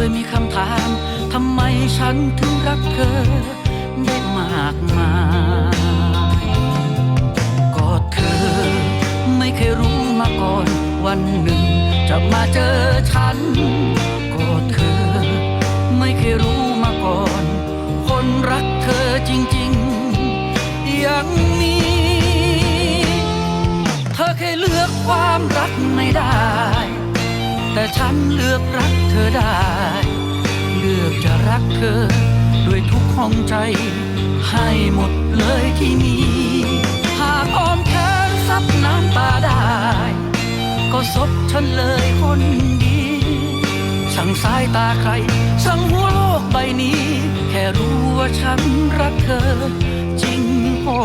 ยมีคำถามทำไมฉันถึงรักเธอได้มากมายก็เธอไม่เคยรู้มาก่อนวันหนึ่งจะมาเจอฉันก็เธอไม่เคยรู้มาก่อนคนรักเธอจริงๆยังมีเธอเคยเลือกความรักไม่ได้แต่ฉันเลือกรักเธอได้เลือกจะรักเธอด้วยทุกห้องใจให้หมดเลยที่มีหากอ้อมแขนซับน้ำตาได้ก็ซบฉันเลยคนดีช่างสายตาใครช่างหัวโลกใบนี้แค่รู้ว่าฉันรักเธอจริงพอ